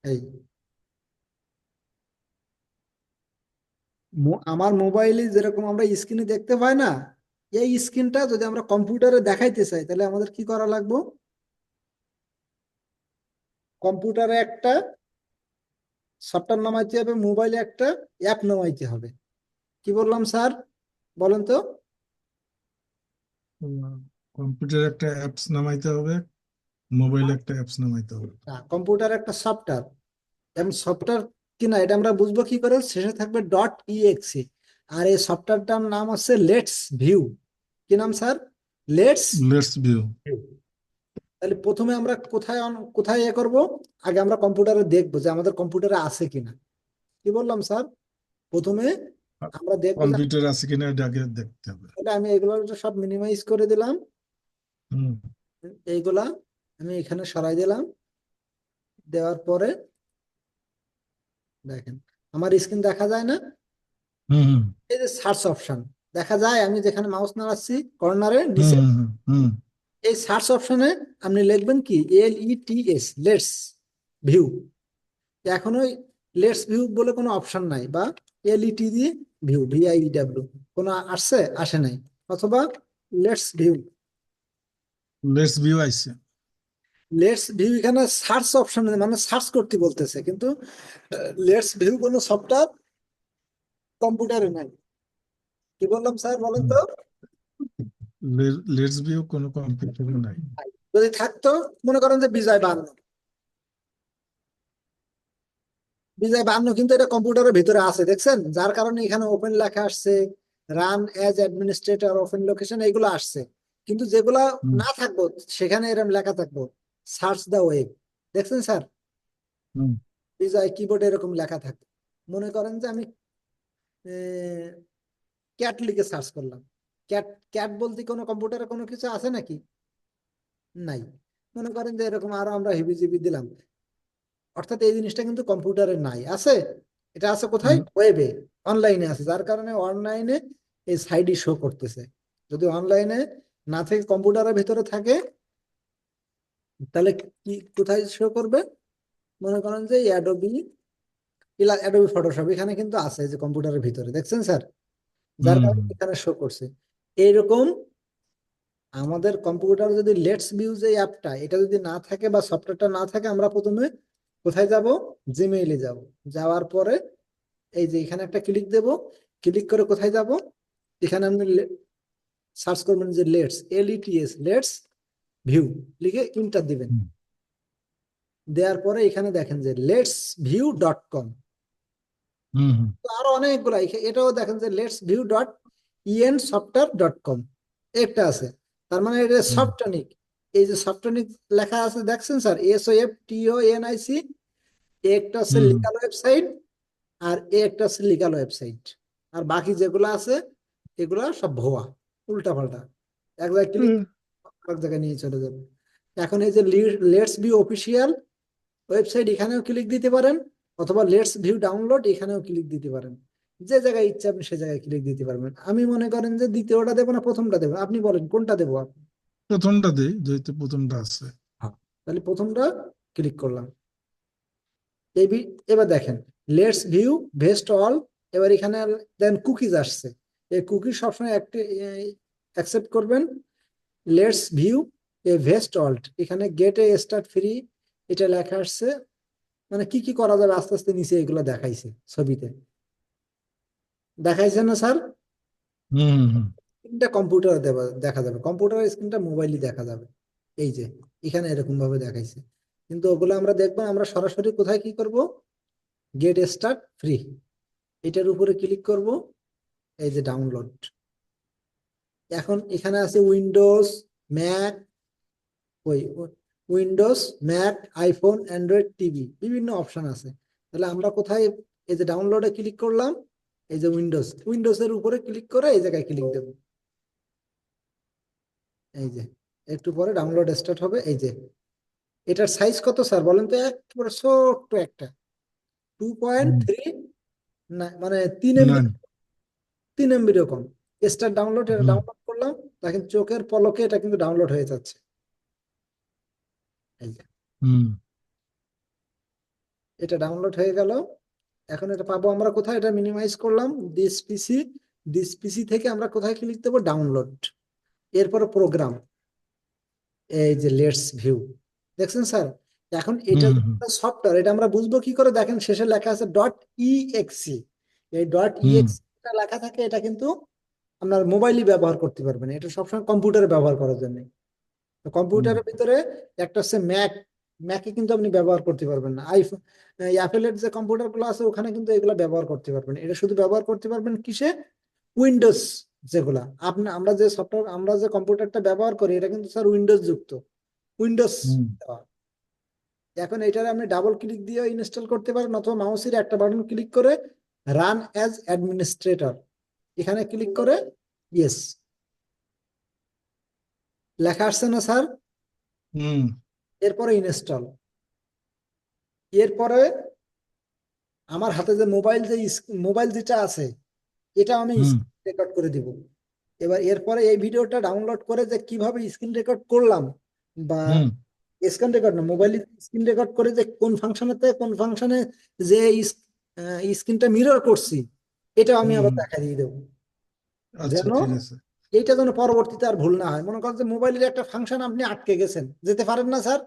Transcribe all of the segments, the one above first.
এই আমার মোবাইলে যেরকম আমরা স্ক্রিনে দেখতে পাই না, এই স্ক্রিনটা যদি আমরা কম্পিউটারে দেখাইতে চাই তাহলে আমাদের কি করা লাগবে? কম্পিউটারে একটা সফটওয়্যার নামাইতে হবে, মোবাইলে একটা অ্যাপ নামাইতে হবে। কি বললাম স্যার, বলেন তো? কম্পিউটার একটা অ্যাপস নামাইতে হবে, মোবাইলে একটা অ্যাপস নামাইতে হবে। কম্পিউটার একটা সফটওয়্যার, এবং সফটওয়্যার কিনা এটা আমরা বুঝবো কি করে? শেষে থাকবে ডট ইএক্সি। আর এই সফটওয়্যারটার নাম হচ্ছে লেটস ভিউ। কি নাম sir? Let's let's view. View. তাহলে প্রথমে আমরা কোথায় কোথায় করব? আগে আমরা কম্পিউটারে দেখবো যে আমাদের কম্পিউটারে আছে কিনা। কি বললাম স্যার? প্রথমে আমরা দেখবো যে কম্পিউটার আছে কিনা এটা আগে দেখতে হবে। তাহলে আমি এগুলো সব মিনিমাইজ করে দিলাম। হুম এইগুলা আমি এখানে সরাই দিলাম। দেওয়ার পরে দেখেন আমার স্ক্রিন দেখা যায় না? হুম হুম এই যে সার্চ অপশন দেখা যায়, আমি যেখানে মাউস নাড়াচ্ছি কর্নারে হুম নিচে, হুম হুম হুম। এই সার্চ অপশনে আপনি লিখবেন কি LETS, লেটস ভিউ। এখন ওই লেটস ভিউ বলে কোনো অপশন নাই, বা LET দিয়ে ভিউ, VIEW কোনো আসছে আসে নাই, অথবা লেটস ভিউ। লেটস ভিউ আইছে। লেটস ভিউ এখানে সার্চ অপশন মানে সার্চ করতে বলতেছে, কিন্তু লেটস ভিউ কোনো সফটওয়্যার কম্পিউটারে নাই। কি বললাম স্যার, বলেন তো? লেটস ভিউ কোনো কম্পিউটারে নাই। যদি থাকতো, মনে করেন যে বিজয় 52, বিজয় 52 কিন্তু এটা কম্পিউটারের ভিতরে আছে, দেখছেন? যার কারণে এখানে ওপেন লেখা আসছে, run as administrator open location এইগুলো আসছে। কিন্তু যেগুলা হুম না থাকবো সেখানে এরকম লেখা থাকবো সার্চ দা ওয়েব। দেখছেন স্যার? হুম বিজয় কিবোর্ডে এরকম লেখা থাকে। মনে করেন যে আমি ক্যাট লিখে সার্চ করলাম। ক্যাট, ক্যাট বলতে কোনো কম্পিউটারে কোনো কিছু আছে নাকি? নাই। মনে করেন যে এরকম আরো আমরা হিবিজিবি দিলাম, অর্থাৎ এই জিনিসটা কিন্তু কম্পিউটারে নাই, আছে। এটা আছে কোথায়? হুম ওয়েবে, অনলাইনে আছে, যার কারণে অনলাইনে এই সাইডই শো করতেছে। যদি অনলাইনে না থেকে কম্পিউটারের ভিতরে থাকে তাহলে কি কোথায় শো করবে? মনে করেন যে অ্যাডোবি, অ্যাডোবি ফটোশপ এখানে কিন্তু আছে যে কম্পিউটারের ভিতরে, দেখছেন স্যার? যার হুম কারণে এখানে শো করছে। এইরকম আমাদের কম্পিউটার যদি লেটস ভিউ যে অ্যাপটা এটা যদি না থাকে বা সফটওয়্যারটা না থাকে, আমরা প্রথমে কোথায় যাব? জিমেইলে যাব। যাওয়ার পরে এই যে এখানে একটা ক্লিক দেব। ক্লিক করে কোথায় যাব? এখানে আপনি সার্চ করবেন যে লেটস লেটস ভিউ, লিখে ইন্টার দিবেন। হুম দেওয়ার পরে এখানে দেখেন যে letsview.com। হুম হুম তো আরো অনেকগুলো এটাও দেখেন যে letsview.ensoftware.com একটা আছে। তার মানে এটা হুম সফটনিক। এই যে সফটনিক লেখা আছে দেখছেন স্যার, SOFTONIC। একটা হচ্ছে হুম লিগাল ওয়েবসাইট, আর একটা হচ্ছে লিগাল ওয়েবসাইট। আর বাকি যেগুলো আছে এগুলা সব ভুয়া, উল্টা পাল্টা। এক জায়গায় ক্লিক, হুম এক জায়গায় নিয়ে চলে যাবে। এখন এই যে লেটস ভিউ অফিসিয়াল ওয়েবসাইট এখানেও ক্লিক দিতে পারেন, অথবা লেটস ভিউ ডাউনলোড এখানেও ক্লিক দিতে পারেন। যে জায়গায় ইচ্ছা আপনি সে জায়গায় ক্লিক দিতে পারবেন। আমি মনে করেন যে দ্বিতীয়টা দেবো না প্রথমটা দেবো, আপনি বলেন কোনটা দেবো আপনি? প্রথমটা দেই যেহেতু প্রথমটা আছে। হ্যাঁ, তাহলে প্রথমটা ক্লিক করলাম। এবার দেখেন লেটস ভিউ ভেস্ট অল। এবার এখানে দেন কুকিজ আসছে, এই কুকি সবসময় অ্যাকসেপ্ট করবেন। লেটস ভিউ এ ভেস্ট অল্ট, এখানে গেট এ স্টার্ট ফ্রি এটা লেখা আসছে। মানে কি কি করা যাবে আস্তে আস্তে নিচে এগুলো দেখাইছে ছবিতে, দেখাইছে না স্যার? হুম হুম স্ক্রিনটা কম্পিউটারে দেখা যাবে, কম্পিউটারের স্ক্রিনটা মোবাইলই দেখা যাবে। এই যে এখানে এরকম ভাবে দেখাইছে। কিন্তু ওগুলো আমরা দেখবো, আমরা সরাসরি কোথায় কি করব? গেট স্টার্ট ফ্রি এটার উপরে ক্লিক করব। এই যে ডাউনলোড। এখন এখানে আছে উইন্ডোজ, ম্যাক, ওই Windows, Mac, iPhone, Android TV বিভিন্ন অপশন আছে। তাহলে আমরা কোথায়? এই যে ডাউনলোডে ক্লিক করলাম। এই যে উইন্ডোজের উপরে ক্লিক করে এই জায়গায় ক্লিক দেব। এই যে একটু পরে ডাউনলোড স্টার্ট হবে। এই যে এটার সাইজ কত স্যার বলেন তো? একেবারে ছোট্ট একটা, 2.3, না মানে 3 MB, নাইন। 3 MB এরকম। স্টার ডাউনলোড, এটা হুম ডাউনলোড করলাম। দেখেন চোখের পলকে এটা কিন্তু ডাউনলোড হয়ে যাচ্ছে। এই যে হুম এটা ডাউনলোড হয়ে গেল। এখন এটা পাবো আমরা কোথায়? এটা মিনিমাইজ করলাম, দিস পিসি থেকে আমরা কোথায় ক্লিক দেবো? ডাউনলোড। এরপরে প্রোগ্রাম, এই যে লেটস ভিউ, দেখছেন স্যার? এখন এটা হুম হুম সফটওয়্যার, এটা আমরা বুঝবো কি করে? দেখেন শেষে লেখা আছে .exe। এই হুম .exe লেখা থাকে, এটা কিন্তু আপনার মোবাইলই ব্যবহার করতে পারবেন, এটা সবসময় কম্পিউটারে ব্যবহার করার জন্য। তো হুম কম্পিউটারের ভিতরে একটা হচ্ছে ম্যাকে কিন্তু আপনি ব্যবহার করতে পারবেন না। অ্যাপেলের যে কম্পিউটার গুলো আছে ওখানে কিন্তু এগুলো ব্যবহার করতে পারবেন, এটা শুধু ব্যবহার করতে পারবেন কিসে? উইন্ডোজ যেগুলা আমরা যে সফটওয়্যার, আমরা যে কম্পিউটারটা ব্যবহার করি এটা কিন্তু স্যার উইন্ডোজ যুক্ত, উইন্ডোজ হুম দেওয়া। এখন এটারে আপনি ডাবল ক্লিক দিয়ে ইনস্টল করতে পারেন, অথবা মাউসের একটা বাটন ক্লিক করে রান অ্যাজ অ্যাডমিনিস্ট্রেটর এখানে ক্লিক করে ইয়েস, লেখা আসছে না স্যার? হুম এরপরে ইনস্টল। এরপরে আমার হাতে যে মোবাইল যেটা আছে এটা আমি হুম রেকর্ড করে দিব। এবার এরপরে এই ভিডিওটা ডাউনলোড করে যে কিভাবে স্ক্রিন রেকর্ড করলাম, বা হুম স্ক্রিন রেকর্ড না, মোবাইলে স্ক্রিন রেকর্ড করে যে কোন ফাংশনেতে কোন ফাংশনে যে স্ক্রিনটা মিরর করছি, এটা আমি হুম আবার হুম। দেখা দিয়ে দেবো, আচ্ছা, যেন ঠিক আছে। এইটা যেন পরবর্তীতে আর ভুল না হয়। মনে করেন যে মোবাইলের একটা ফাংশন আপনি আটকে গেছেন, যেতে পারেন না স্যার,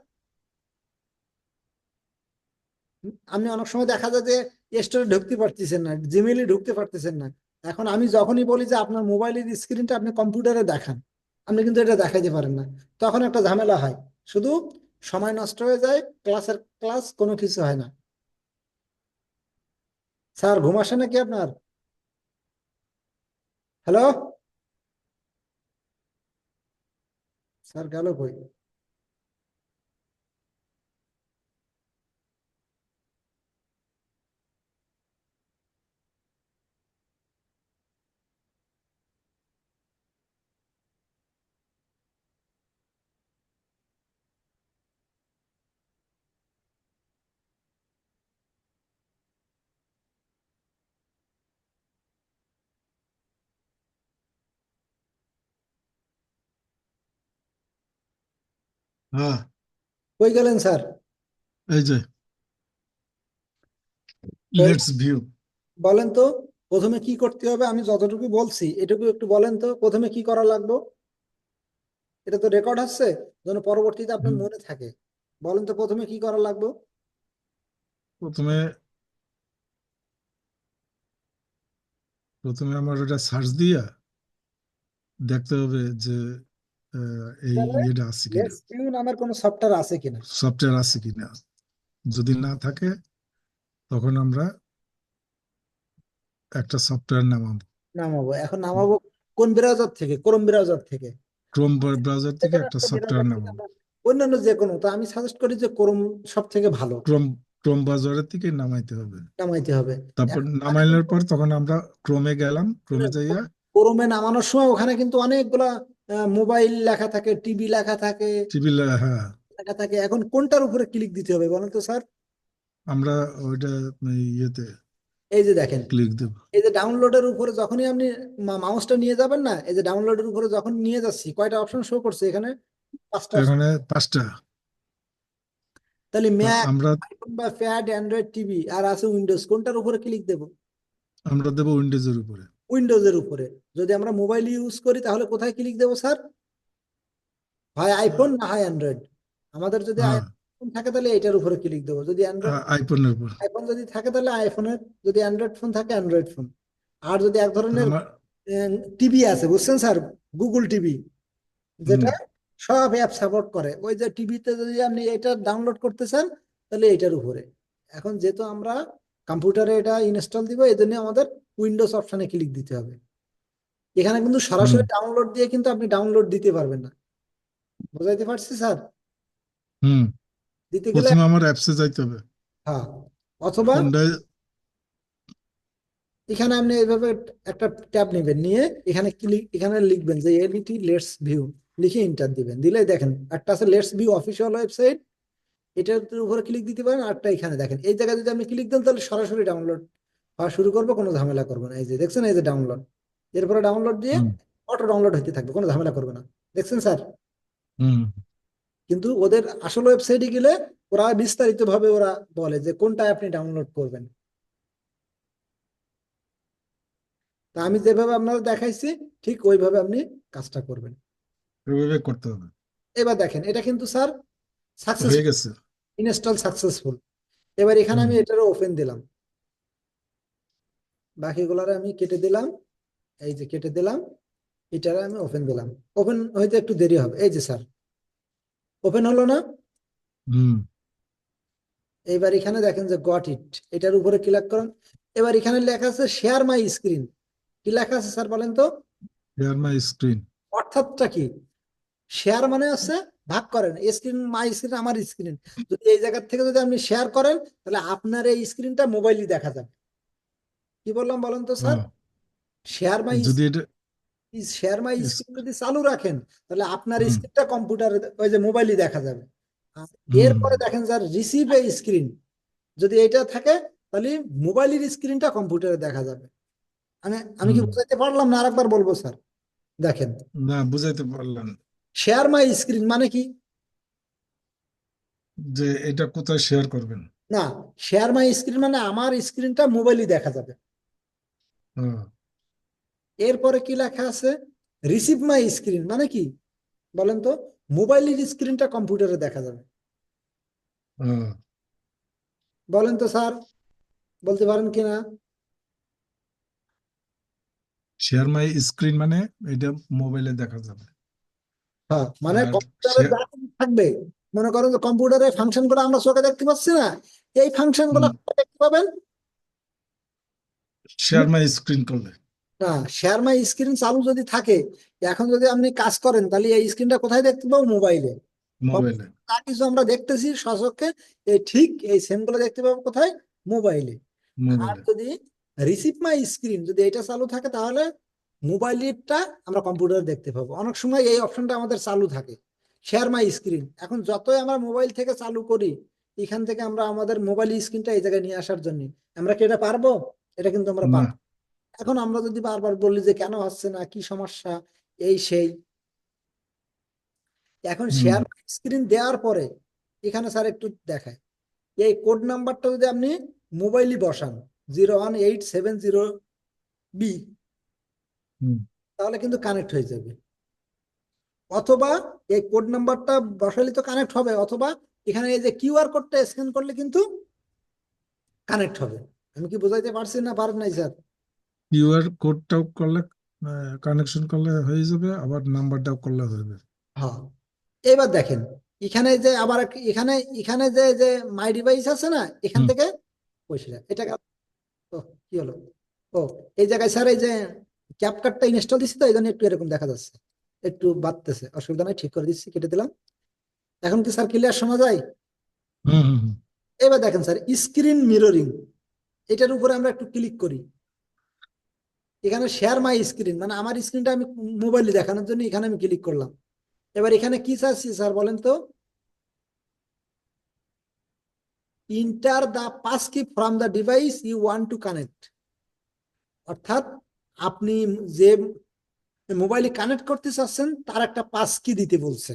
আপনি অনেক সময় দেখা যায় যে স্টোরে ঢুকতে পারতেছেন না, জিমেইলে ঢুকতে পারতেছেন না। এখন আমি যখনই বলি যে আপনার মোবাইলের স্ক্রিনটা আপনি কম্পিউটারে দেখান, আপনি কিন্তু এটা দেখাইতে পারেন না, তখন একটা ঝামেলা হয়, শুধু সময় নষ্ট হয়ে যায়, ক্লাস কোনো কিছু হয় না। স্যার ঘুম আসে নাকি আপনার? হ্যালো স্যার, গেল কই? হ্যাঁ, কই গেলেন স্যার? এই যে তো লেটস ভিউ। বলেন তো, প্রথমে কি করতে হবে? আমি যতটুকু বলছি এটুকু একটু বলেন তো, প্রথমে কি করা লাগবে? এটা তো রেকর্ড হচ্ছে, যেন পরবর্তীতে আপনার মনে থাকে। বলেন তো প্রথমে কি করা লাগবে? প্রথমে প্রথমে আমার ওটা সার্চ দিয়া দেখতে হবে যে এই ইয়েটা আছে কিনা, লেটস ভিউ নামের কোনো সফটওয়্যার আছে কিনা সফটওয়্যার আছে কিনা। যদি না থাকে তখন আমরা একটা সফটওয়্যার নামাবো। নামাবো। এখন নামাবো কোন ব্রাউজার থেকে? ক্রোম ব্রাউজার থেকে? ক্রোম ব্রাউজার যে থেকে কোনো একটা একটা সফটওয়্যার ব্রাউজার থেকে নামাবো। আমরা, অন্যান্য যে কোনো, তো আমি সাজেস্ট করি যে ক্রোম সব থেকে ভালো ক্রোম ক্রোম ব্রাউজারের থেকে নামাইতে হবে। নামাইতে হবে। তারপর এখন ওখানে নামাইলের কিন্তু পর তখন আমরা ক্রোমে গেলাম, ক্রোমে যাইয়া ক্রোমে নামানোর সময় ওখানে কিন্তু অনেকগুলা মোবাইল লেখা থাকে, টিভি লেখা থাকে, টিভি, হ্যাঁ, লেখা থাকে। এখন কোনটার উপরে ক্লিক দিতে হবে বলেন তো স্যার? আমরা ওইটা ইয়েতে এই যে দেখেন, ক্লিক দেব। এই যে ডাউনলোডের উপরে যখনই আপনি মাউসটা নিয়ে যাবেন না, এই যে ডাউনলোডের উপরে যখন নিয়ে যাচ্ছি, কয়টা অপশন শো করছে এখানে? পাঁচটা option। এখানে 5টা। তাহলে তা ম্যাক, আমরা আইফোন বা প্যাড, অ্যান্ড্রয়েড টিভি আর আছে উইন্ডোজ, কোনটার উপরে ক্লিক দেব? আমরা দেবো উইন্ডোজের উপরে। উইন্ডোজের উপরে। যদি আমরা মোবাইল ইউজ করি তাহলে কোথায় ক্লিক দেবো স্যার? হয় আইফোন না হয় অ্যান্ড্রয়েড। আমাদের যদি হ্যাঁ, আইফোন থাকে তাহলে এটার উপরে ক্লিক দেবো, যদি অ্যান্ড্রয়েড আইফোনের উপর। আইফোন যদি থাকে তাহলে আইফোনের, যদি অ্যান্ড্রয়েড ফোন থাকে অ্যান্ড্রয়েড ফোন। আর যদি এক ধরনের আমার টিভি আছে, বুঝছেন স্যার, গুগল টিভি, হুম যেটা সব অ্যাপ সাপোর্ট করে, ওই যে টিভিতে যদি আপনি এটা ডাউনলোড করতে চান তাহলে এটার উপরে। এখন যেহেতু আমরা কম্পিউটারে এটা ইনস্টল দিব, এই জন্য আমাদের উইন্ডোজ অপশনে ক্লিক দিতে হবে। এখানে কিন্তু হুম সরাসরি ডাউনলোড দিয়ে কিন্তু আপনি ডাউনলোড দিতে পারবেন না, বুঝাইতে পারছি স্যার? হুম দিতে গেলে, প্রথমে আমার অ্যাপসে যাইতে হবে। হ্যাঁ, অথবা কোনটায়? এখানে আপনি এইভাবে একটা ট্যাব নেবেন, নিয়ে এখানে ক্লিক, এখানে লিখবেন যে এলইটি লেটস ভিউ, লিখে এন্টার দিবেন, দিলে দেখেন একটা আছে লেটস ভিউ অফিসিয়াল ওয়েবসাইট, এটার উপরে ক্লিক দিতে পারেন। আরটা এখানে দেখেন, এই জায়গায় যদি আপনি ক্লিক দেন তাহলে সরাসরি ডাউনলোড হওয়া শুরু করবে, কোনো ঝামেলা করবে না। এই যে দেখছেন, এই যে ডাউনলোড, এরপরে ডাউনলোড দিয়ে হুম অটো ডাউনলোড হতে থাকবে, কোনো ঝামেলা করবে না। দেখছেন স্যার? হুম কিন্তু ওদের আসল ওয়েবসাইটে গেলে ওরা বিস্তারিত ভাবে ওরা বলে যে কোনটা আপনি ডাউনলোড করবেন। তা আমি যেভাবে আপনাদের দেখাইছি ঠিক ওইভাবে আপনি কাজটা করবেন। ওইভাবে করতে হবে। এবার দেখেন এটা কিন্তু স্যার হয়ে সাকসেসফুল, গেছে। Install successful. এবার এখানে হুম আমি এটারও ওপেন দিলাম, বাকিগুলারে আমি কেটে দিলাম, এই যে কেটে দিলাম, এটারে আমি ওপেন দিলাম। ওপেন হইতে একটু দেরি হবে, এই যে স্যার ওপেন হলো না। হুম। এবার এখানে দেখেন যে গট ইট, এটার উপরে ক্লিক করুন। এবার এখানে লেখা আছে শেয়ার মাই স্ক্রিন। কি লেখা আছে স্যার বলেন তো? Share my screen. অর্থাৎটা কি? শেয়ার মানে আছে ভাগ করেন, স্ক্রিন মাই স্ক্রিন আমার স্ক্রিন, যদি এই জায়গা থেকে যদি আপনি শেয়ার করেন তাহলে আপনার এই স্ক্রিনটা মোবাইলই দেখা যাবে। কি বললাম বলেন তো স্যার? শেয়ার মাই যদি এটা শেয়ার মাই ইস- স্ক্রিন যদি চালু রাখেন তাহলে আপনার হুম স্ক্রিনটা কম্পিউটারে ওই যে মোবাইলই দেখা যাবে। আর হুম এরপরে দেখেন স্যার রিসিভ এ স্ক্রিন, যদি এটা থাকে তাহলে মোবাইলের স্ক্রিনটা কম্পিউটারে দেখা যাবে। আমি আমি কি হুম। বুঝাইতে পারলাম না? আরেকবার বলবো স্যার। দেখেন না, বুঝাইতে পারলেন শেয়ার মাই স্ক্রিন মানে কি? যে এটা কোথায় শেয়ার করবেন। না, শেয়ার মাই স্ক্রিন মানে আমার স্ক্রিনটা মোবাইলই দেখা যাবে। হ্যাঁ এরপরে কি লেখা আছে? রিসিভ মাই স্ক্রিন মানে কি বলেন তো? মোবাইলের স্ক্রিনটা কম্পিউটারে দেখা যাবে। হ্যাঁ। বলেন তো স্যার, বলতে পারেন কিনা? শেয়ার মাই স্ক্রিন মানে এটা মোবাইলে দেখা যাবে। হ্যাঁ, মানে আর কম্পিউটারে যা কিছু থাকবে, মনে করেন যে কম্পিউটারের ফাংশন গুলো আমরা চোখে দেখতে পাচ্ছি না, এই ফাংশন গুলো দেখতে পাবেন। শেয়ার মাই স্ক্রিন করলে না, শেয়ার মাই স্ক্রিন চালু যদি থাকে, এখন যদি আপনি কাজ করেন তাহলে এই স্ক্রিনটা কোথায় দেখতে পাবো? মোবাইলে। মোবাইলে। যা কিছু আমরা দেখতেছি সচক্ষে, এই ঠিক এই সেম গুলো দেখতে পাবো কোথায়? মোবাইলে। আর মোবাইলে। যদি রিসিভ মাই স্ক্রিন যদি এটা চালু থাকে তাহলে মোবাইলটা আমরা কম্পিউটারে দেখতে পাবো। অনেক সময় এই অপশনটা আমাদের চালু থাকে, শেয়ার মাই স্ক্রিন। এখন যতই আমরা মোবাইল থেকে চালু করি, এখান থেকে আমরা আমাদের মোবাইল স্ক্রিনটা এই জায়গায় নিয়ে আসার জন্য আমরা কি এটা পারবো? এটা কিন্তু আমরা না। পারবো। এখন আমরা যদি বারবার বলি যে কেন হচ্ছে না, কি সমস্যা, এই সেই, এখন হুম শেয়ার স্ক্রিন দেওয়ার পরে এখানে স্যার একটু দেখায়, এই কোড নাম্বারটা যদি আপনি মোবাইলে বসান 01870B, হুম তাহলে কিন্তু কানেক্ট হয়ে যাবে। অথবা এই কোড নাম্বারটা বসালে তো কানেক্ট হবে, অথবা এখানে এই যে কিউআর কোডটা স্ক্যান করলে কিন্তু কানেক্ট হবে। আমি কি বোঝাইতে পারছি না পারেন নাই স্যার? কিউআর কোডটাও করলে কানেকশন করলে হয়ে যাবে, আবার নাম্বারটাও করলে হয়ে যাবে। হ্যাঁ। এবার দেখেন এখানে যে আবার এখানে এখানে যে যে মাই ডিভাইস আছে না, এখান হুম থেকে পয়সা এটা ও, কি হলো? ও, এই জায়গায় স্যার এই যে ক্যাপকাটটা ইনস্টল দিচ্ছি তো এই জন্য একটু এরকম দেখা যাচ্ছে, একটু বাড়তেছে, অসুবিধা নাই, ঠিক করে দিচ্ছি, কেটে দিলাম। এখন কি স্যার ক্লিয়ার শোনা যায়? হুম হুম হুম। এবার দেখেন স্যার স্ক্রিন মিররিং, এটার উপরে আমরা একটু ক্লিক করি। এখানে শেয়ার মাই স্ক্রিন মানে আমার স্ক্রিনটা আমি মোবাইলে দেখানোর জন্য এখানে আমি ক্লিক করলাম। এবার এখানে কি চাচ্ছি স্যার বলেন তো? Enter the pass key from the device you want to connect. অর্থাৎ আপনি যে মোবাইলে কানেক্ট করতে চাচ্ছেন তার একটা পাস কি দিতে বলছে।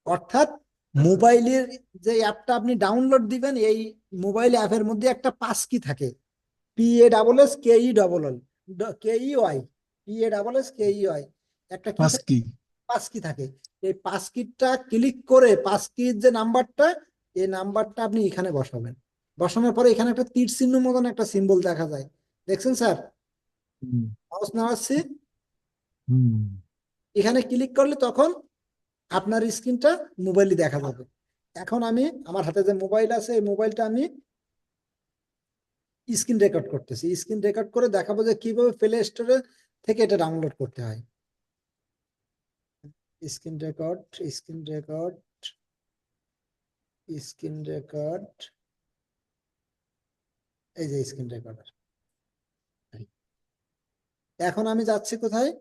অর্থাৎ মোবাইলের যে অ্যাপটা আপনি ডাউনলোড দিবেন, এই মোবাইল অ্যাপের মধ্যে একটা পাস কি থাকে, PASSKEEEL, KEY, PASSKEY, একটা কি পাঁচ থাকে? কি? পাস কি থাকে। এই পাস কিটা ক্লিক করে পাস কির যে নাম্বারটা, এই নাম্বারটা আপনি এখানে বসাবেন। বসানোর পরে এখানে একটা তীর চিহ্ন মতন একটা সিম্বল দেখা যায়, দেখছেন স্যার? হুম মাউস নাড়াচ্ছি, হুম। এখানে ক্লিক করলে তখন আপনার স্ক্রিনটা মোবাইলে দেখা যাবে। এখন আমি আমার হাতে যে মোবাইল আছে এই মোবাইলটা আমি স্ক্রিন রেকর্ড করতেছি, স্ক্রিন রেকর্ড করে দেখাবো যে কিভাবে প্লে স্টোরে থেকে এটা ডাউনলোড করতে হয়। Screen record, screen record, screen record, এই যে স্ক্রিন রেকর্ডার। এখন আমি যাচ্ছি কোথায়?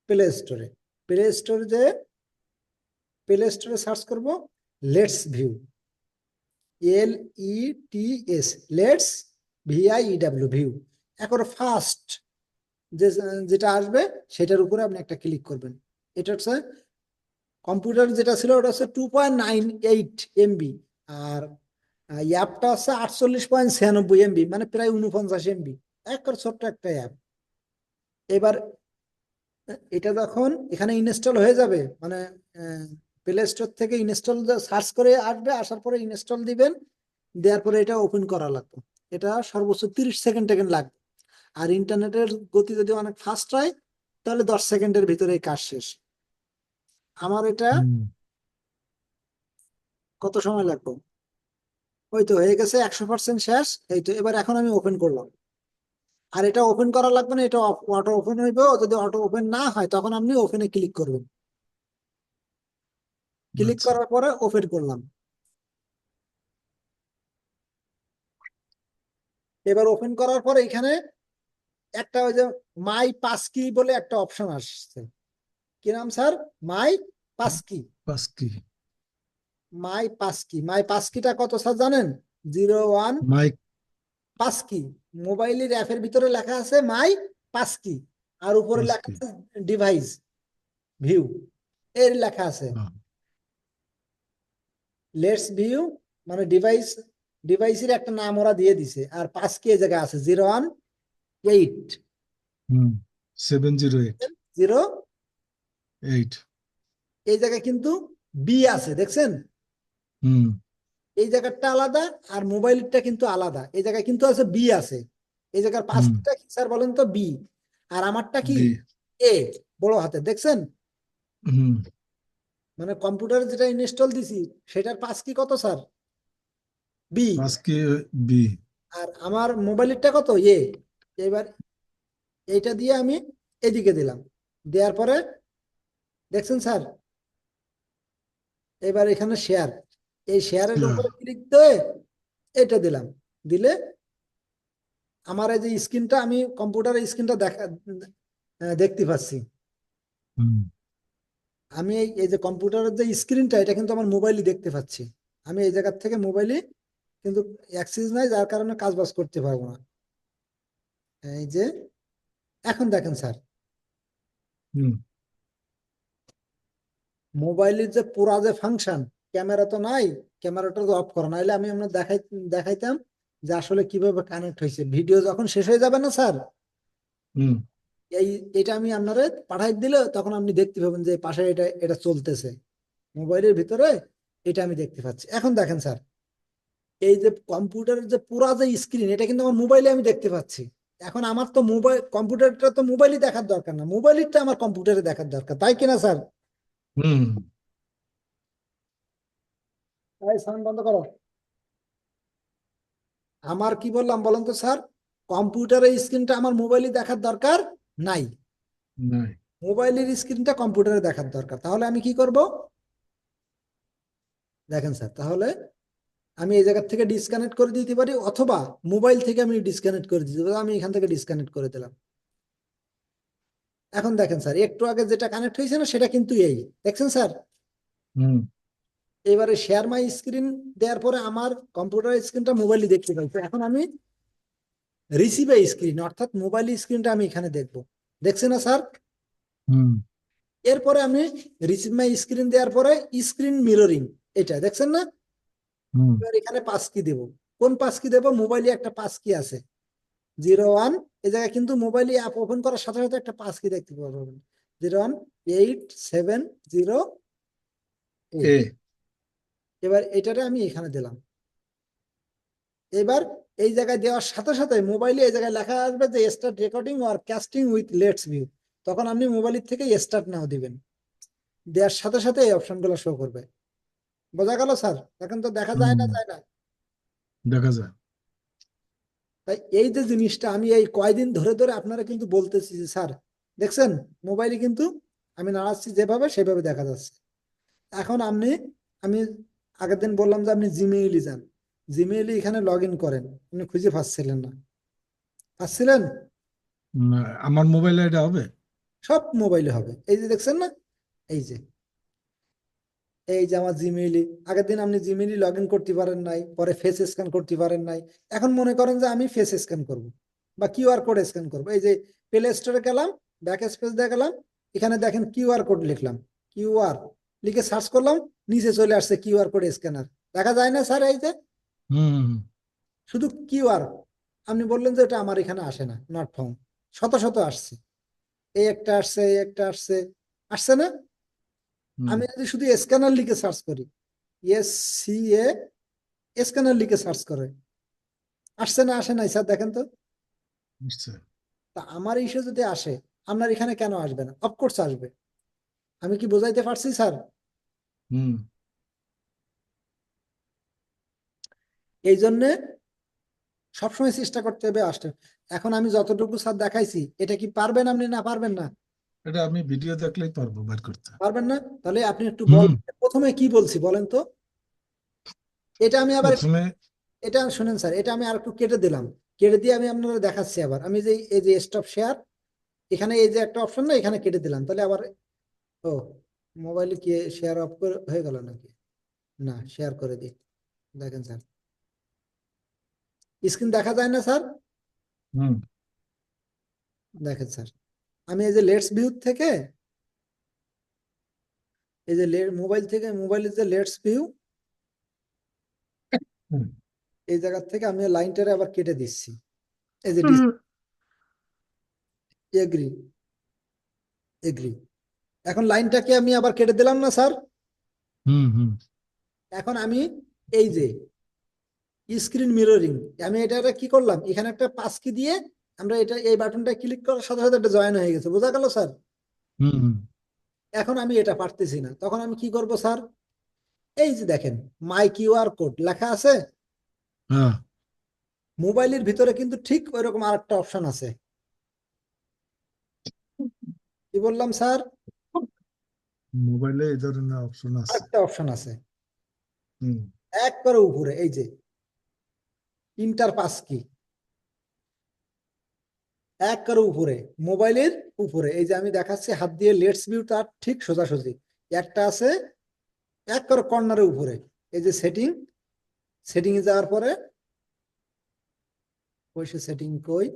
প্লে স্টোরে। প্লে স্টোরে যে প্লে স্টোরে সার্চ করব let's view, LETS, let's, VIEW, view. এখন ফার্স্ট যে যেটা আসবে সেটার উপরে আপনি একটা ক্লিক করবেন। এটা হচ্ছে কম্পিউটার যেটা ছিল ওটা হচ্ছে 2.98 MB, আর অ্যাপটা হচ্ছে 48.96 MB, মানে প্রায় 49 MB, একবার ছোট্ট একটা অ্যাপ। এবার এটা যখন এখানে ইনস্টল হয়ে যাবে, মানে প্লে স্টোর থেকে ইনস্টল সার্চ করে আসবে, আসার পরে ইনস্টল দিবেন, দেওয়ার পরে এটা ওপেন করা লাগবে। এটা সর্বোচ্চ 30 সেকেন্ড টেকেন্ড লাগবে। আর ইন্টারনেটের গতি যদি অনেক ফাস্ট হয়, তাহলে 10 সেকেন্ডের ভিতরে এই কাজ শেষ। আমার এটা হুম। কত সময় লাগবে? ওই তো হয়ে গেছে, 100% শেষ। এই তো এবার এখন আমি ওপেন করলাম। আর এটা ওপেন করা লাগবে না, এটা অটো ওপেন হইবে। যদি অটো ওপেন না হয়, তখন আপনি ওপেনে ক্লিক করবেন। ক্লিক আচ্ছা। করার পরে ওপেন করলাম। এবার ওপেন করার পরে এখানে একটা ওই যে মাই পাসকি বলে একটা অপশন আসছে। কি নাম স্যার? মাই পাসকি। পাস কি? মাই পাসকিটা কত স্যার জানেন? 01 মাইক। পাসকি। মোবাইলের অ্যাপের ভিতরে লেখা আছে মাই পাসকি, আর উপরে পাস লেখা কি? আছে ডিভাইস ভিউ, এর লেখা আছে হ্যাঁ। লেটস ভিউ, মানে ডিভাইসের একটা নাম ওরা দিয়ে দিছে। আর পাসকি এই জায়গায় আছে 018, হুম। 708। 08। এই জায়গায় কিন্তু বি আছে, দেখছেন? হুম। এই জায়গাটা আলাদা, আর মোবাইলটা কিন্তু আলাদা। এই জায়গায় কিন্তু আছে বি আছে। এই জায়গার হুম। পাসকিটা কি স্যার বলেন তো? বি। আর আমারটা কি? বি। এ, বড় হাতে, দেখছেন? হুম। মানে কম্পিউটারে যেটা ইনস্টল দিছি, সেটার পাস কি কত স্যার? বি। পাস কি? বি। আর আমার মোবাইলেরটা কত? এ। এবার এইটা দিয়ে আমি এদিকে দিলাম। দেওয়ার পরে দেখছেন স্যার, এবার এখানে শেয়ার, এই শেয়ারের শেয়ার। উপরে ক্লিক দিয়ে এটা দিলাম। দিলে আমার এই যে স্ক্রিনটা, আমি কম্পিউটারের স্ক্রিনটা দেখতে পাচ্ছি। হুম। আমি এই যে কম্পিউটারের যে স্ক্রিনটা, এটা কিন্তু আমার মোবাইলে দেখতে পাচ্ছি। আমি এই জায়গার থেকে মোবাইলে কিন্তু অ্যাক্সেস নাই, যার কারণে কাজ বাজ করতে পারবো না। এই যে এখন দেখেন স্যার, হুম। মোবাইলের যে পুরা যে ফাংশন, ক্যামেরা তো নাই, ক্যামেরাটা তো অফ করা, নাইলে আমি আপনার দেখাইতাম যে আসলে কিভাবে কানেক্ট হয়েছে। ভিডিও যখন শেষ হয়ে যাবে না স্যার, হুম। এই এটা আমি আপনারে পাঠাই দিলে তখন আপনি দেখতে পাবেন যে পাশে এটা এটা চলতেছে মোবাইলের ভিতরে। এটা আমি দেখতে পাচ্ছি। এখন দেখেন স্যার, এই যে কম্পিউটারের যে পুরা যে স্ক্রিন, এটা কিন্তু আমার মোবাইলে আমি দেখতে পাচ্ছি। এখন আমার তো মোবাইল, কম্পিউটারটা তো মোবাইলে দেখার দরকার না, মোবাইলটা আমার কম্পিউটারে দেখার দরকার, তাই কিনা স্যার? হুম। তাই সাউন্ড বন্ধ করো। আমার কি বললাম বলেন তো স্যার? কম্পিউটারের স্ক্রিনটা আমার মোবাইলে দেখার দরকার নাই, নাই। মোবাইলের স্ক্রিনটা কম্পিউটারে দেখার দরকার। তাহলে আমি কি করব? দেখেন স্যার, তাহলে আমি এই জায়গা থেকে ডিসকানেক্ট করে দিতে পারি, অথবা মোবাইল থেকে আমি ডিসকানেক্ট করে দিতে পারি। আমি এখান থেকে ডিসকানেক্ট করে দিলাম। এখন দেখেন স্যার, একটু আগে যেটা কানেক্ট হয়েছে না, সেটা কিন্তু এই, দেখছেন স্যার? হুম। এবারে শেয়ার মাই স্ক্রিন দেওয়ার পরে আমার কম্পিউটার স্ক্রিনটা মোবাইলে দেখতে পাচ্ছি। এখন আমি রিসিভ স্ক্রিন, অর্থাৎ মোবাইল স্ক্রিনটা আমি এখানে দেখবো। দেখছেন না স্যার? হুম। এরপরে আমি রিসিভ মাই স্ক্রিন দেওয়ার পরে স্ক্রিন মিররিং, এটা দেখছেন না? হুম। এবার এখানে পাস কি দেবো? কোন পাস কি দেবো? মোবাইলে একটা পাস কি আছে 01। এই জায়গায় কিন্তু মোবাইলে অ্যাপ ওপেন করার সাথে সাথে একটা পাস কি দেখতে পারবেন, 018708। এ। এবার এটারে আমি এখানে দিলাম। এবার এই জায়গায় দেওয়ার সাথে সাথে মোবাইলে এই জায়গায় লেখা আসবে যে start recording or casting with let's view. তখন আপনি মোবাইলের থেকে স্টার্ট নাও দিবেন। দেওয়ার সাথে সাথে এই অপশনগুলো শো করবে। বোঝা গেল স্যার? এখন তো দেখা যায় হুম। না, যায় না। দেখা যায়। তাই এই যে জিনিসটা আমি এই কয়দিন ধরে ধরে আপনারা কিন্তু বলতেছি যে স্যার, দেখছেন মোবাইলে কিন্তু আমি নাড়াচ্ছি যেভাবে সেভাবে দেখা যাচ্ছে। এখন আমি আগের দিন বললাম যে আপনি জিমেইলে যান, জিমেইলে এখানে লগ ইন করেন, আপনি খুঁজে পাচ্ছিলেন না, পাচ্ছিলেন? না, আমার মোবাইলে এটা হবে? সব মোবাইলে হবে। এই যে দেখছেন না, এই যে এই যে আমার জিমেইলে, আগের দিন আপনি জিমেইলে লগ ইন করতে পারেন নাই, পরে ফেস স্ক্যান করতে পারেন নাই। এখন মনে করেন যে আমি ফেস স্ক্যান করব বা কিউআর কোড স্ক্যান করবো। এই যে প্লে স্টোরে গেলাম, ব্যাক স্পেস দিয়ে গেলাম, এখানে দেখেন কিউআর কোড লিখলাম, কিউআর লিখে সার্চ করলাম, নিচে চলে আসছে কিউআর কোড স্ক্যানার। দেখা যায় না স্যার? এই যে হুম হুম শুধু কিউআর, আপনি বললেন যে এটা আমার এখানে আসে না, নট ফাউন্ড, শত শত আসছে, এই একটা আসছে, এই একটা আসছে, আসছে না? হুম আমি যদি শুধু স্ক্যানার লিখে সার্চ করি, এস সি এ স্ক্যানার লিখে সার্চ করে, আসছে না? আসে নাই স্যার? দেখেন তো। নিশ্চয়। তা আমার ইস্যু যদি আসে, আপনার এখানে কেন আসবে না? অফকোর্স আসবে। আমি কি বোঝাইতে পারছি স্যার? হুম এই জন্য সবসময় চেষ্টা করতে হবে আসতে। এখন আমি যতটুকু স্যার দেখাইছি, এটা কি পারবেন আপনি? না পারবেন না? এটা আমি ভিডিও দেখলেই পারবো বের করতে। পারবেন না? তাহলে আপনি একটু হুম। বলেন প্রথমে কি বলছি বলেন তো। এটা আমি আবার প্রথমে। এটা শুনেন স্যার, এটা আমি আর একটু কেটে দিলাম, কেটে দিয়ে আমি আপনারা দেখাচ্ছি আবার। আমি যে এই যে স্টপ শেয়ার, এখানে এই যে একটা অপশন না, এখানে কেটে দিলাম, তাহলে আবার ও মোবাইলে কি শেয়ার অফ হয়ে গেল নাকি? না, শেয়ার করে দিই। দেখেন স্যার, স্ক্রিন দেখা যায় না স্যার? হুম দেখেন স্যার, আমি এই যে লেটস ভিউ থেকে, এই যে মোবাইল থেকে, মোবাইলের যে লেটস ভিউ, হুম এই জায়গা থেকে আমি লাইনটারে আবার কেটে দিচ্ছি। এই যে হুম এগ্রি, এগ্রি। এখন লাইনটাকে আমি আবার কেটে দিলাম না স্যার? হুম এখন আমি এই যে স্ক্রিন মিররিং, আমি এটা কি করলাম, এখানে একটা পাস কি দিয়ে আমরা এটা এই বাটনটা ক্লিক করার সাথে সাথে এটা জয়েন হয়ে গেছে, বোঝা গেল স্যার? হুম এখন আমি এটা পারতেছি না, তখন আমি কি করব স্যার? এই যে দেখেন, মাই কিউআর কোড লেখা আছে, হ্যাঁ। মোবাইলের ভিতরে কিন্তু ঠিক ওইরকম আরেকটা অপশন আছে। কি বললাম স্যার? মোবাইলে এই ধরনের অপশন আছে। আরেকটা অপশন আছে হুম একবারে উপরে, এই যে ইন্টার পাস কি, একবারে উপরে, মোবাইলের উপরে। এই যে আমি দেখাচ্ছি হাত দিয়ে, লেটস ভিউ তার ঠিক সোজাসুজি একটা আছে একবারে কর্নারের উপরে। এই যে সেটিং, সেটিং এ যাওয়ার পরে, কই সে সেটিং কই,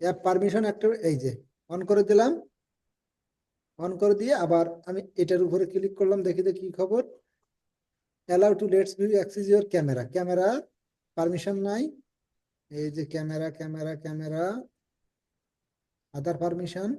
অ্যাপ পারমিশন একটা, এই যে অন করে দিলাম। অন করে দিয়ে আবার আমি এটার উপরে ক্লিক করলাম, দেখি তো কি খবর। Allow to let's view access your camera, camera permission নাই। এই যে ক্যামেরা, ক্যামেরা, ক্যামেরা, আদার পারমিশন।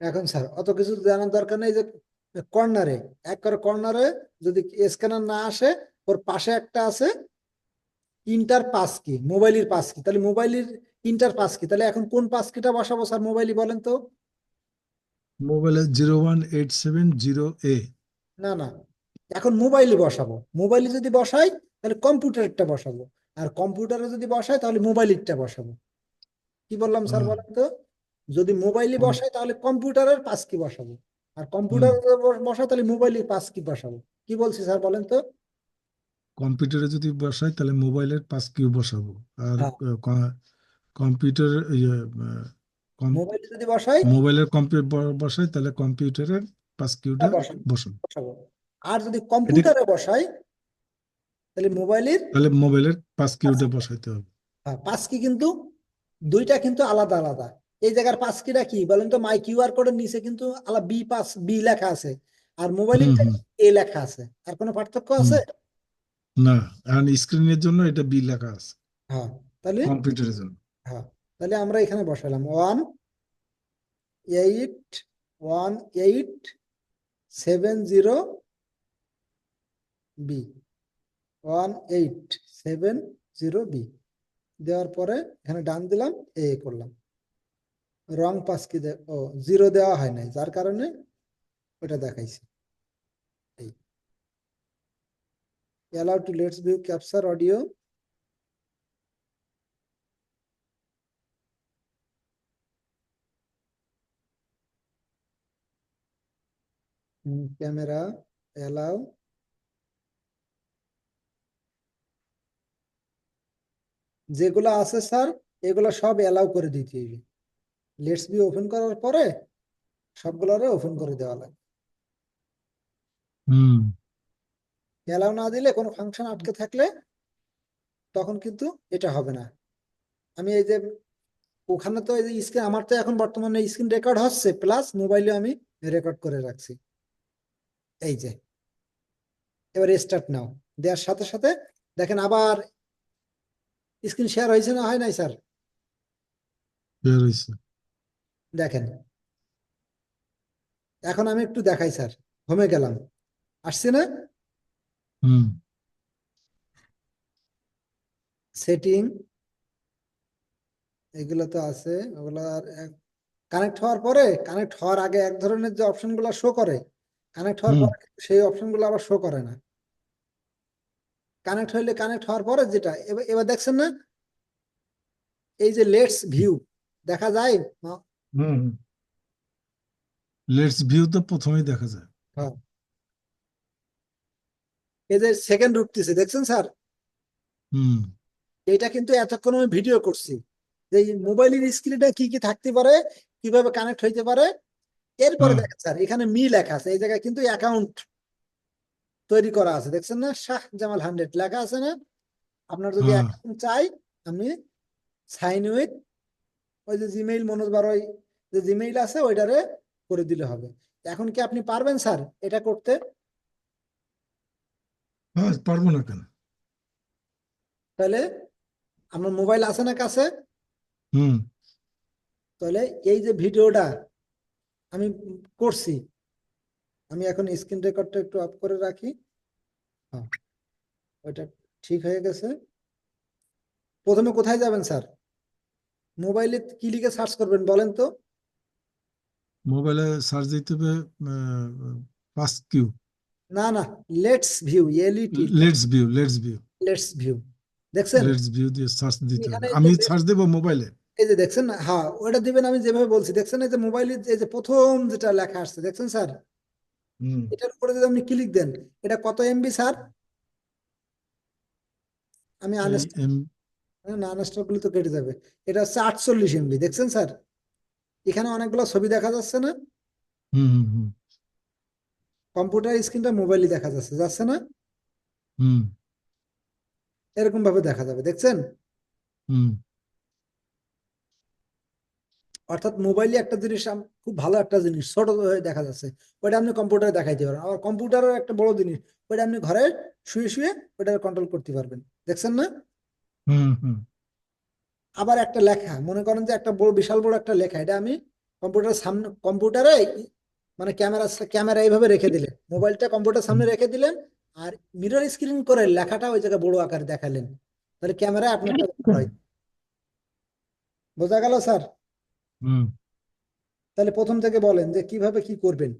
এখন স্যার অত কিছু জানার দরকার নেই, যে কর্নারে, একবারে কর্নারে যদি স্ক্যানার না আসে, ওর পাশে একটা আছে ইন্টার পাস কি, মোবাইলের পাস কি, তাহলে মোবাইলের ইন্টার পাস কি, তাহলে এখন কোন পাস কিটা বসাবো স্যার মোবাইলে বলেন তো? মোবাইলে 01870A। না না, এখন মোবাইলে বসাবো। মোবাইলে যদি বসাই তাহলে কম্পিউটারটা বসাবো, আর কম্পিউটারে যদি বসাই তাহলে মোবাইলেরটা বসাবো। কি বললাম স্যার হ্যাঁ। বলেন তো? যদি মোবাইলে কম- বসাই তাহলে কম্পিউটারের পাস কি বসাবো, আর হুম কম্পিউটারে বসাই তাহলে মোবাইলের পাস কি বসাবো। কি বলছি স্যার বলেন তো? কম্পিউটারে যদি বসাই তাহলে মোবাইলের পাস কিউ বসাবো। আর হ্যাঁ, কম্পিউটার ইয়ে, কম- মোবাইলে যদি বসাই মোবাইলের কম্পিউটার বসাই তাহলে কম্পিউটারের পাস কিউটা বসাবো, বসাবো। বসাবো। আর যদি এটা কম্পিউটারে বসাই তাহলে মোবাইলের তাহলে মোবাইলের পাস পাস কিউটা কি। বসাইতে হবে। হ্যাঁ, পাস কি কিন্তু দুইটা কিন্তু আলাদা আলাদা। এই জায়গার পাস কিটা কি বলেন তো? মাই কিউআর কোডের নিচে কিন্তু আলাদা বি পাস, বি লেখা আছে, আর মোবাইলের হুম এ লেখা আছে। আর কোনো পার্থক্য হুম। আছে? না, এখন স্ক্রিনের জন্য এটা বি লেখা আছে, হ্যাঁ, তাহলে কম্পিউটারের জন্য। হ্যাঁ, তাহলে আমরা এখানে বসালাম 1 8 1 8 7 0 বি, 1 8 7 0 বি দেওয়ার পরে এখানে ডান দিলাম, করলাম। রং পাস কি জিরো দেওয়া হয় নাই, যার কারণে ওটা দেখাইছি। এই allow to let's view capture audio, camera allow, যেগুলো আছে স্যার এগুলো সব অ্যালাউ করে দিতে হবে। লেটস বি ওপেন করার পরে সবগুলোরে ওপেন করে দেওয়া লাগে। হুম অ্যালাউ না দিলে কোনো ফাংশন আটকে থাকলে তখন কিন্তু এটা হবে না। আমি এই যে ওখানে তো এই যে স্ক্রিন, আমার তো এখন বর্তমানে স্ক্রিন রেকর্ড হচ্ছে, প্লাস মোবাইলে আমি রেকর্ড করে রাখছি। এই যে এবার স্টার্ট নাও দেওয়ার সাথে সাথে দেখেন আবার স্ক্রিন শেয়ার হয়েছে না হয় নাই স্যার? বের হয়েছে। দেখেন এখন আমি একটু দেখাই স্যার, হোমে গেলাম, আসছে না? হুম সেটিং এগুলো তো আছে, ওগুলো কানেক্ট হওয়ার পরে, কানেক্ট হওয়ার আগে এক ধরনের যে অপশন গুলো শো করে, কানেক্ট হওয়ার হুম পরে কিন্তু সেই অপশন গুলো আবার শো করে না। কানেক্ট হইলে কানেক্ট হওয়ার পরে যেটা এবার এবার দেখছেন না, এই যে লেটস ভিউ দেখা যায়। হুম লেটস ভিউ তো প্রথমেই দেখা যায়। হ্যাঁ, এই যে সেকেন্ড উঠতেছে দেখছেন স্যার? হুম এটা কিন্তু এতক্ষণ আমি ভিডিও করছি যে মোবাইলের স্ক্রিনে কি কি থাকতে পারে, কিভাবে কানেক্ট হইতে পারে। এরপরে হ্যাঁ দেখেন স্যার এখানে মি লেখা আছে, এই জায়গায় কিন্তু অ্যাকাউন্ট তৈরি করা আছে, দেখছেন না? শাহ জামাল 100 লেখা আছে না? আপনার যদি হ্যাঁ অ্যাকাউন্ট চাই, আপনি সাইন উইথ ওই যে জিমেইল মনোজ বারোই যে জিমেইল আছে ওইটারে করে দিলে হবে। এখন কি আপনি পারবেন স্যার এটা করতে? হ্যাঁ, পারবো না কেন? তাহলে আপনার মোবাইল আছে না কাছে? হুম তাহলে এই যে ভিডিওটা আমি করছি, আমি এখন স্ক্রিন রেকর্ডটা একটু অফ করে রাখি। হ্যাঁ, ওইটা ঠিক হয়ে গেছে। প্রথমে কোথায় যাবেন স্যার? মোবাইলে কি লিখে সার্চ করবেন বলেন তো? মোবাইলে সার্চ দিতে হবে ফার্স্ট কিউ। না না, LetsView, L E T, LetsView LetsView, দেখছেন? লেটস ভিউ দিয়ে সার্চ দিতে এখানে হবে, এই যে আমি সার্চ দেবো মোবাইলে। এই যে দেখছেন না, হ্যাঁ ওটা দিবেন আমি যেভাবে বলছি, দেখছেন এই যে মোবাইলে এই যে প্রথম যেটা লেখা আসছে দেখছেন স্যার? হুম এটার উপরে যদি আপনি ক্লিক দেন, এটা কত এমবি স্যার? আমি এই আনস্টল, এম না আনস্টল করলে তো কেটে যাবে। এটা হচ্ছে 48 এমবি, দেখছেন স্যার? এখানে অনেকগুলো ছবি দেখা যাচ্ছে না? হুম হুম হুম কম্পিউটার স্ক্রিনটা মোবাইলে দেখা যাচ্ছে, যাচ্ছে না? হুম এরকম ভাবে দেখা যাবে, দেখছেন? হুম অর্থাৎ মোবাইলে একটা জিনিস খুব ভালো একটা জিনিস ছোট হয়ে দেখা যাচ্ছে, ওইটা আপনি কম্পিউটারে দেখাইতে পারেন। আবার কম্পিউটারের একটা বড় জিনিস, ওইটা আপনি ঘরে শুয়ে শুয়ে ওইটা কন্ট্রোল করতে পারবেন, দেখছেন না? হুম হুম আবার একটা লেখা, মনে করেন যে একটা বড় বিশাল বড় একটা লেখা, এটা আমি কম্পিউটারের সামনে, কম্পিউটারে মানে ক্যামেরা ক্যামেরা এইভাবে রেখে দিলেন, মোবাইলটা কম্পিউটার সামনে রেখে দিলেন, আর মিরর স্ক্রিন করে লেখাটা ওই জায়গায় বড় আকারে দেখালেন, তাহলে ক্যামেরায় আপনারটা দেখা হয়। বোঝা গেল স্যার? হুম তাহলে প্রথম থেকে বলেন যে কিভাবে কি করবেন,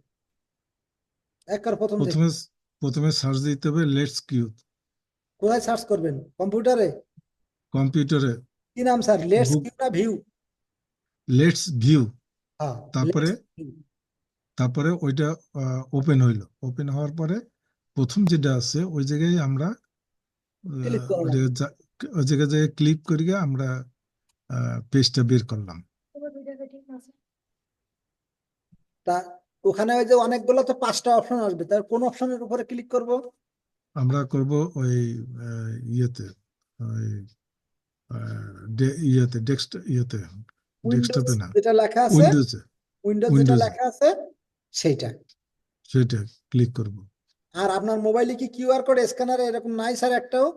একবার প্রথম থেকে। প্রথমে প্রথমে সার্চ দিতে হবে লেটস কিউ। কোথায় সার্চ করবেন কম্পিউটারে? কম্পিউটারে কি নাম স্যার, লেটস বুক কিউ না ভিউ? Let's view. হ্যাঁ, তারপরে লেটস ভিউ তারপরে ওইটা ওপেন হইলো, ওপেন হওয়ার পরে প্রথম যেটা আছে ওই জায়গায় আমরা ক্লিক করুন। ওই ওই জায়গায় যে ক্লিক করিয়ে আমরা পেজটা বের করলাম। তা ওখানে ওই যে অনেকগুলো তো 5টা অপশন আসবে, তার কোন অপশনের উপরে ক্লিক করব? আমরা করব ওই ইয়েতে, ওই ইয়েতে ইয়েতে, উইন্ডোজ ডেস্কটপে না, যেটা লেখা আছে, উইন্ডোজে। উইন্ডোজ যেটা উইন্ডোজে লেখা আছে সেইটা। সেটা ক্লিক করব। আর আপনার মোবাইলে কি কিউআর কোড স্ক্যানার এরকম নাই স্যার একটাও?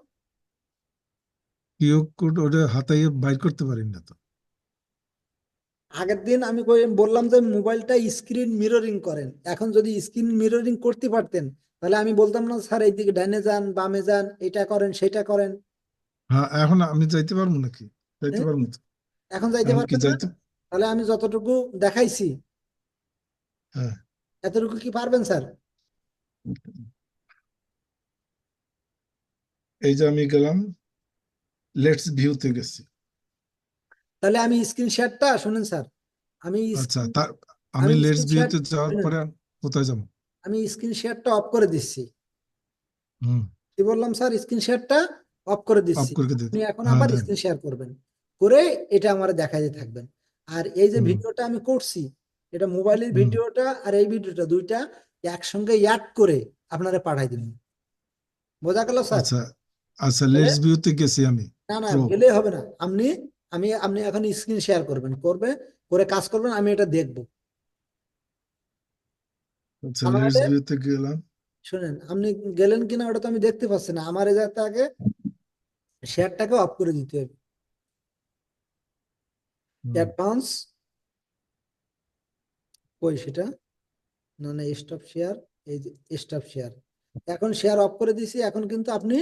কিউ কোড ওটা হাতাইয়ে বাইর করতে পারি না তো। আগের দিন আমি বললাম যে মোবাইলটা স্ক্রিন মিররিং করেন, এখন যদি স্ক্রিন মিররিং করতে পারতেন তাহলে আমি বলতাম না স্যার এইদিকে ডাইনে যান বামে যান এটা করেন সেটা করেন। হ্যাঁ, এখন আমি যাইতে পারবো নাকি? যাইতে হ্যাঁ? পারবো তো। এখন যাইতে এখন কি পারবেন না? যাইতে? তাহলে আমি যতটুকু দেখাইছি হ্যাঁ, এতটুকু কি পারবেন স্যার? এই যে আমি গেলাম, লেটস ভিউতে গেছি। তাহলে আমি স্ক্রিন শেয়ারটা শুনেন স্যার, আমি আচ্ছা, স্ক্রিন তার আমি আমি লেটস স্ক্রিন শেয়ার ভিউতে যাওয়ার শুনেন, পরে কোথায় যাবো? আমি স্ক্রিন শেয়ারটা অফ করে দিচ্ছি। হুম কি বললাম স্যার, স্ক্রিন শেয়ারটা অফ করে অফ দিচ্ছি, করে দিতে। আপনি এখন হ্যাঁ আবার দেন। স্ক্রিন শেয়ার করবেন, করে এটা আমার দেখাতে থাকবেন। আর এই যে হুম ভিডিওটা আমি করছি, এটা মোবাইলের হুম। ভিডিওটা আর এই ভিডিওটা দুইটা একসঙ্গে অ্যাড করে আপনারা পাঠাই দিন। বোঝা গেল স্যার? আচ্ছা আচ্ছা, তাহলে লেটস ভিউতে গেছি আমি। না না, প্রো। গেলে হবে না, আপনি এখন স্ক্রিন শেয়ার করবেন, করে কাজ করবেন, আমি এটা দেখব। আচ্ছা, লেটস আমাদের ভিউতে গেলাম। শুনেন, আপনি গেলেন কিনা ওটা তো আমি দেখতে পাচ্ছি না, আমার এই জায়গাতে আগে শেয়ারটাকে অফ করে দিতে হবে। হুম। অ্যাডভান্স, কই সেটা, না না, স্টপ শেয়ার, এই যে স্টপ শেয়ার, এখন শেয়ার অফ করে দিয়েছি, এখন কিন্তু আপনি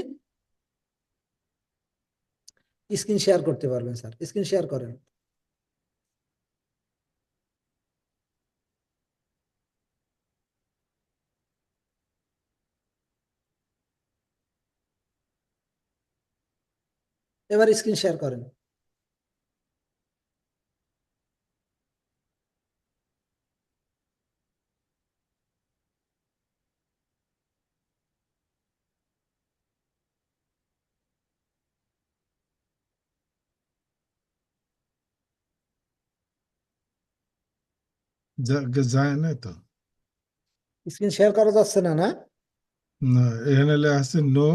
স্ক্রিন শেয়ার করতে পারবেন স্যার, স্ক্রিন শেয়ার করেন। এবার স্ক্রিন শেয়ার করেন। যায় না তো। স্ক্রিন শেয়ার করা যাচ্ছে না, না? না, এখানে লেখা আছে no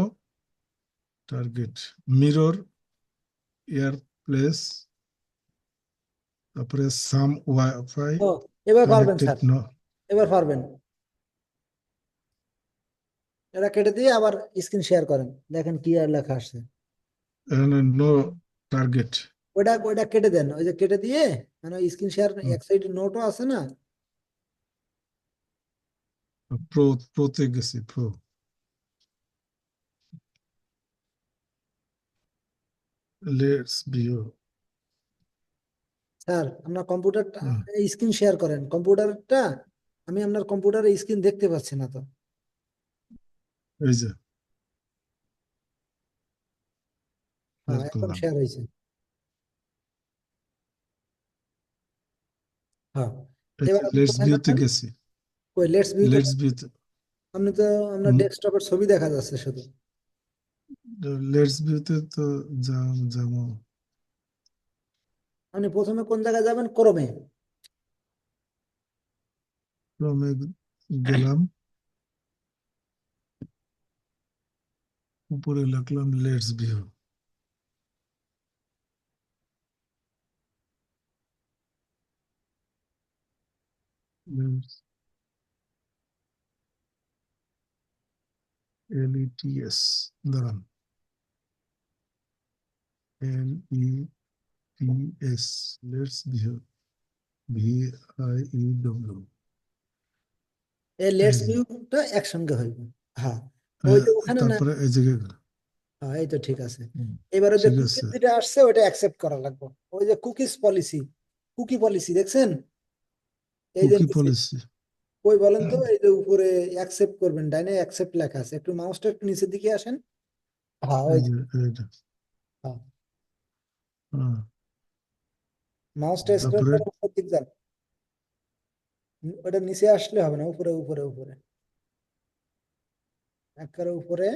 target mirror air place, তারপরে সাম ওয়াইফাই ও, এবার পারবেন কানেক্টেড স্যার, নো। এবার পারবেন। এটা কেটে দিয়ে আবার স্ক্রিন শেয়ার করেন, দেখেন কি আর লেখা আসছে। এখানে নো টার্গেট। ওইটা কেটে দেন, ওই যে কেটে দিয়ে, মানে স্ক্রিন শেয়ার এক সাইডে নোটও আছে না? প্রো, প্রোতে গেছি প্রো। Let's view. স্যার আপনার কম্পিউটারটা স্ক্রিন শেয়ার করেন, কম্পিউটারটা, আমি আপনার কম্পিউটারে স্ক্রিন দেখতে পাচ্ছি না তো। এই যে হ্যাঁ, শেয়ার এখন করলাম। শেয়ার হয়েছে। হ্যাঁ, এই যে এবার আপনি লেটস কোথায় ভিউতে যাচ্ছেন? গেছি। ওই লেটস ভিউতে, লেটস ভিউতে। আপনি তো আপনার ডেস্কটপের ছবি দেখা যাচ্ছে শুধু। লেটস ভিউতে তো যাবো। আপনি প্রথমে কোন জায়গায় যাবেন? ক্রমে। ক্রমে গেলাম, উপরে লিখলাম লেটস ভিউ। LETS, দাঁড়ান, LETS, লেটস ভিউ, VIEW। এই এই লেটস যে ভিউটা একসঙ্গে হইবে। হ্যাঁ, ওই যে ওখানে না। তারপরে এই জায়গায়। হ্যাঁ, এই তো ঠিক আছে। এবারে যে ঠিক কুকিজ আছে। যেটা আসছে ওইটা অ্যাকসেপ্ট করা লাগবে। ওই যে কুকিজ পলিসি, কুকি পলিসি দেখছেন? এই যে কুকি নিচে, পলিসি। ওই বলেন তো, এই যে উপরে অ্যাকসেপ্ট করবেন, ডাইনে অ্যাকসেপ্ট লেখা আছে, একটু মাউসটা একটু নিচের দিকে আসেন। হ্যাঁ, ওই এই যে, যে এইটা। হ্যাঁ, হ্যাঁ, মাউসটা স্ক্রল তারপরে করে উপর দিকে যান। ওটা নিচে আসলে হবে না, উপরে উপরে উপরে, একেবারে উপরে।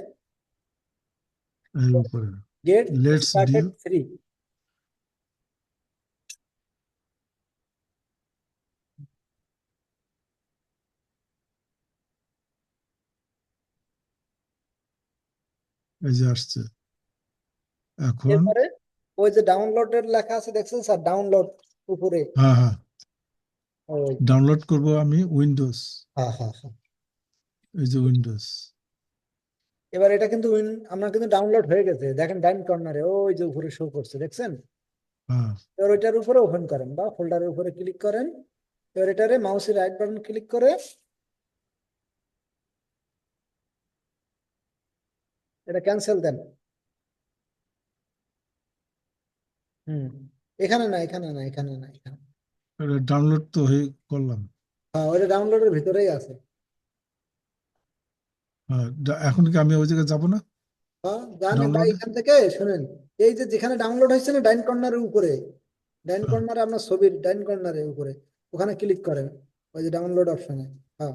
এই উপরে get LetsView. Started free. এই যে আসছে এখন। এরপরে ওই যে ডাউনলোডের লেখা আছে দেখছেন স্যার, ডাউনলোড উপরে। হ্যাঁ হ্যাঁ, ওই, ডাউনলোড করব আমি উইন্ডোজ। হ্যাঁ হ্যাঁ হ্যাঁ। এই যে উইন্ডোজ। এবার এটা কিন্তু আপনার কিন্তু ডাউনলোড হয়ে গেছে, দেখেন ডাইন কর্নারে ওই যে উপরে শো করছে, দেখছেন? হ্যাঁ, এবার ওইটার উপরে ওপেন করেন বা ফোল্ডারের উপরে ক্লিক করেন। এবার এটারে মাউসের রাইট বাটন ক্লিক করে এটা ক্যান্সেল দেন। হুম, এখানে না, এখানে না, এখানে না, এখানে। এটা ডাউনলোড তো হয়ে করলাম। হ্যাঁ, ওটা ডাউনলোডের ভিতরেই আছে। হ্যাঁ, এখন কি আমি ওই জায়গায় যাব না? হ্যাঁ, জানি বা ডাউনলোডে। এখান থেকে শুনেন, এই যে যেখানে ডাউনলোড হয়েছে না, ডাইন কর্নারের উপরে, ডাইন হ্যাঁ, কর্নারে আপনার ছবির ডাইন কর্নারের উপরে, ওখানে ক্লিক করেন, ওই যে ডাউনলোড অপশনে। হ্যাঁ,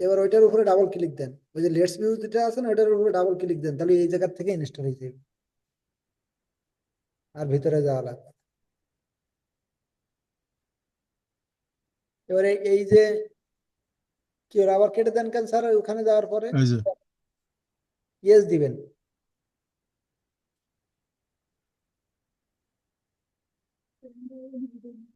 এবার ওইটার উপরে ডাবল ক্লিক দেন, ওই যে লেটস ভিউ যেটা আছে না ওইটার উপরে ডাবল ক্লিক দেন, তাহলে এই জায়গা থেকে ইনস্টল হয়ে যাবে, আর ভিতরে যাওয়া লাগবে। এবারে এই যে কি ওরা আবার কেটে দেন কেন স্যার ওখানে যাওয়ার পরে? এই যে ইয়েস দিবেন।